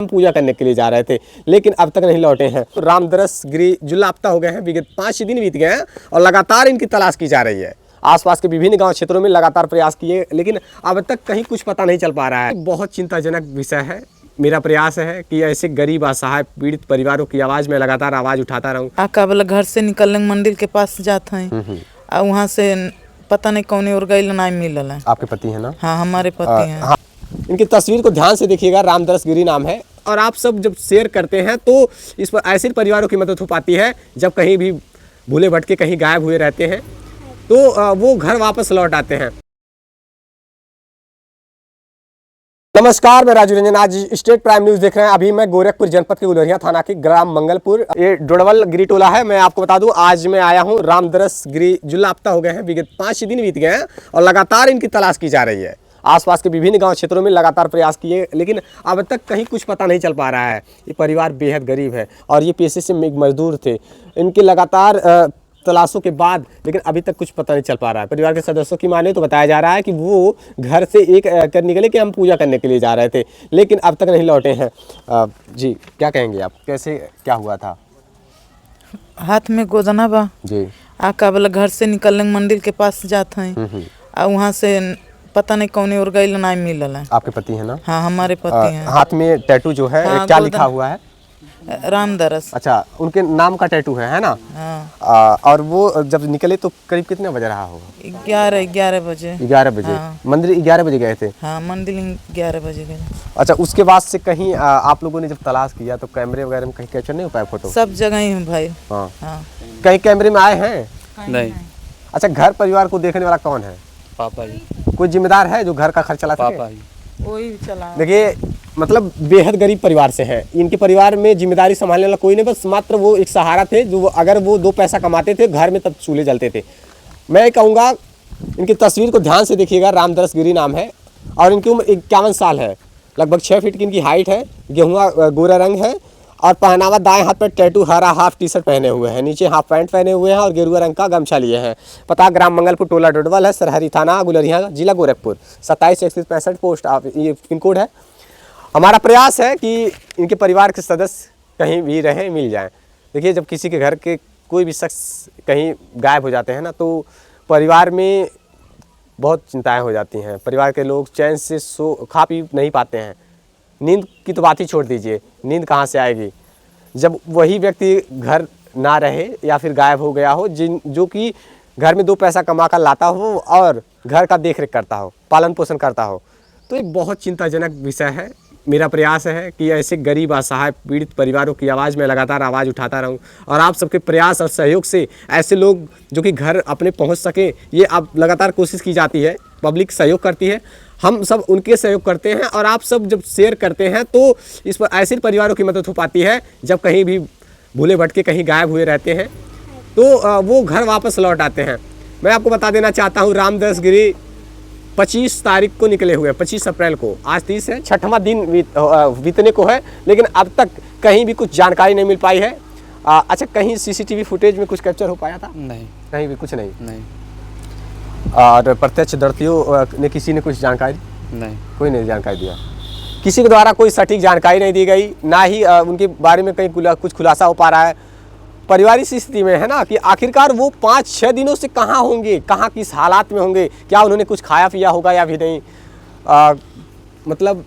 हम पूजा करने के लिए जा रहे थे, लेकिन अब तक नहीं लौटे हैं। रामदरस गिरी जो लापता हो गए हैं, विगत 5 दिन बीत गए हैं और लगातार इनकी तलाश की जा रही है। आसपास के विभिन्न गांव क्षेत्रों में लगातार प्रयास किए, लेकिन अब तक कहीं कुछ पता नहीं चल पा रहा है। बहुत चिंताजनक विषय है। मेरा प्रयास है कि ऐसे गरीब असहाय पीड़ित परिवारों की आवाज़ में लगातार आवाज़ उठाता रहूं। आका वाला घर से निकलने मंदिर के पास जाते हैं और वहाँ से पता नहीं कौन और गई नहीं मिलल है। आपके पति है ना? हाँ, हमारे पति हैं। हाँ। इनकी तस्वीर को ध्यान से देखिएगा। रामदरस गिरी नाम है। और आप सब जब शेयर करते हैं तो इस पर ऐसे परिवारों की मदद हो पाती है जब कहीं भी भूले भटके कहीं गायब हुए रहते हैं तो वो घर वापस लौट आते हैं। नमस्कार, मैं राजू रंजन। आज स्टेट प्राइम न्यूज़ देख रहे हैं। अभी मैं गोरखपुर जनपद के गुलरिया थाना के ग्राम मंगलपुर, ये डोडवल गिरी टोला है। मैं आपको बता दूं, आज मैं आया हूं रामदरस गिरी जो लापता हो गए हैं, विगत 5 दिन बीत गए हैं और लगातार इनकी तलाश की जा रही है। आसपास के विभिन्न गांव क्षेत्रों में लगातार प्रयास किए, लेकिन अब तक कहीं कुछ पता नहीं चल पा रहा है। ये परिवार बेहद गरीब है और ये पेशे से मजदूर थे। इनके लगातार तलाशों के बाद लेकिन अभी तक कुछ पता नहीं चल पा रहा है। परिवार के सदस्यों की माने तो बताया जा रहा है कि वो घर से एक कर निकले कि हम पूजा करने के लिए जा रहे थे, लेकिन अब तक नहीं लौटे हैं। जी, क्या कहेंगे आप? कैसे क्या हुआ था? हाथ में गोदना बा जी। आका वाला घर से निकलने मंदिर के पास जाते हैं और वहाँ से पता नहीं कौन और गई नहीं मिलल है। आपके पति है ना? हाँ, हमारे पति हैं। हाथ में टैटू जो है, हाँ, क्या लिखा हुआ है? रामदरस। अच्छा, उनके नाम का टैटू है ना? हाँ। और वो जब निकले तो करीब कितने बजे रहा होगा? 11 बजे। 11 बजे? हाँ। मंदिर 11 बजे गए थे? हाँ, मंदिर 11 बजे गए। अच्छा, उसके बाद से कहीं आप लोगों ने जब तलाश किया तो कैमरे वगैरह में कहीं कैप्चर नहीं हो पाया फोटो? सब जगह ही हूँ भाई। हाँ। हाँ। कहीं कैमरे में आए हैं? नहीं। अच्छा, घर परिवार को देखने वाला कौन है? पापा जी। कोई जिम्मेदार है जो घर का खर्च चला सके? पापा जी। वही चला। देखिए, मतलब बेहद गरीब परिवार से है। इनके परिवार में जिम्मेदारी संभालने वाला कोई नहीं, बस मात्र वो एक सहारा थे जो अगर वो 2 पैसा कमाते थे घर में तब चूल्हे जलते थे। मैं कहूँगा इनकी तस्वीर को ध्यान से देखिएगा। रामदरस गिरी नाम है और इनकी उम्र 51 साल है। लगभग 6 फीट की इनकी हाइट है। गेहुआ गोरा रंग है और पहनावा दाएं हाथ पर टैटू हरा हाफ टी शर्ट पहने हुए हैं, नीचे हाफ पैंट पहने हुए हैं और गेरुआ रंग का गमछा लिए हैं। पता ग्राम मंगलपुर, टोला डोडवल है, सरहरी थाना गुलरिया, जिला गोरखपुर, 276165 पोस्ट। आप ये पिन कोड है। हमारा प्रयास है कि इनके परिवार के सदस्य कहीं भी रहें, मिल जाएं। देखिए, जब किसी के घर के कोई भी शख्स कहीं गायब हो जाते हैं ना तो परिवार में बहुत चिंताएँ हो जाती हैं। परिवार के लोग चैन से खा पी नहीं पाते हैं। नींद की तो बात ही छोड़ दीजिए, नींद कहाँ से आएगी जब वही व्यक्ति घर ना रहे या फिर गायब हो गया हो, जो कि घर में 2 पैसा कमा कर लाता हो और घर का देख रेख करता हो, पालन पोषण करता हो। तो ये बहुत चिंताजनक विषय है। मेरा प्रयास है कि ऐसे गरीब असहाय पीड़ित परिवारों की आवाज़ में लगातार आवाज़ उठाता रहूं और आप सबके प्रयास और सहयोग से ऐसे लोग जो कि घर अपने पहुंच सके, ये अब लगातार कोशिश की जाती है। पब्लिक सहयोग करती है, हम सब उनके सहयोग करते हैं और आप सब जब शेयर करते हैं तो इस पर ऐसे परिवारों की मदद हो पाती है जब कहीं भी भूले भटके कहीं गायब हुए रहते हैं तो वो घर वापस लौट आते हैं। मैं आपको बता देना चाहता हूँ, रामदरस गिरी 25 तारीख को निकले हुए, 25 अप्रैल को। आज 30 है, 6वां दिन बीतने को है, लेकिन अब तक कहीं भी कुछ जानकारी नहीं मिल पाई है। अच्छा, कहीं CCTV फुटेज में कुछ कैप्चर हो पाया था? नहीं। कहीं भी कुछ नहीं? नहीं। और प्रत्यक्षदर्शियों ने किसी ने कुछ जानकारी? नहीं। कोई नहीं जानकारी दिया। किसी के द्वारा कोई सटीक जानकारी नहीं दी गई, ना ही उनके बारे में कहीं कुछ खुलासा हो पा रहा है। परिवार इस स्थिति में है ना कि आखिरकार वो 5-6 दिनों से कहाँ होंगे, कहाँ किस हालात में होंगे, क्या उन्होंने कुछ खाया पिया होगा या भी नहीं। मतलब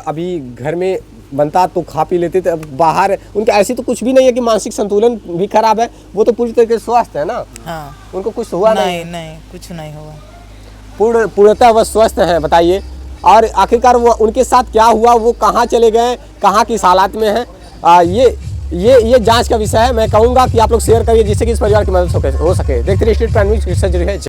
अभी घर में बनता तो खा पी लेते थे, अब बाहर उनके ऐसी तो कुछ भी नहीं है कि मानसिक संतुलन भी खराब है। वो तो पूरी तरीके से स्वस्थ है ना? हाँ। उनको कुछ हुआ नहीं? नहीं, कुछ नहीं हुआ। पूर्णतः वह स्वस्थ हैं। बताइए, और आखिरकार वो उनके साथ क्या हुआ, वो कहाँ चले गए, कहाँ किस हालात में हैं, ये जांच का विषय है। मैं कहूँगा कि आप लोग शेयर करिए जिससे कि इस परिवार की मदद हो सके। देखते रहिए स्टेट प्राइम न्यूज़।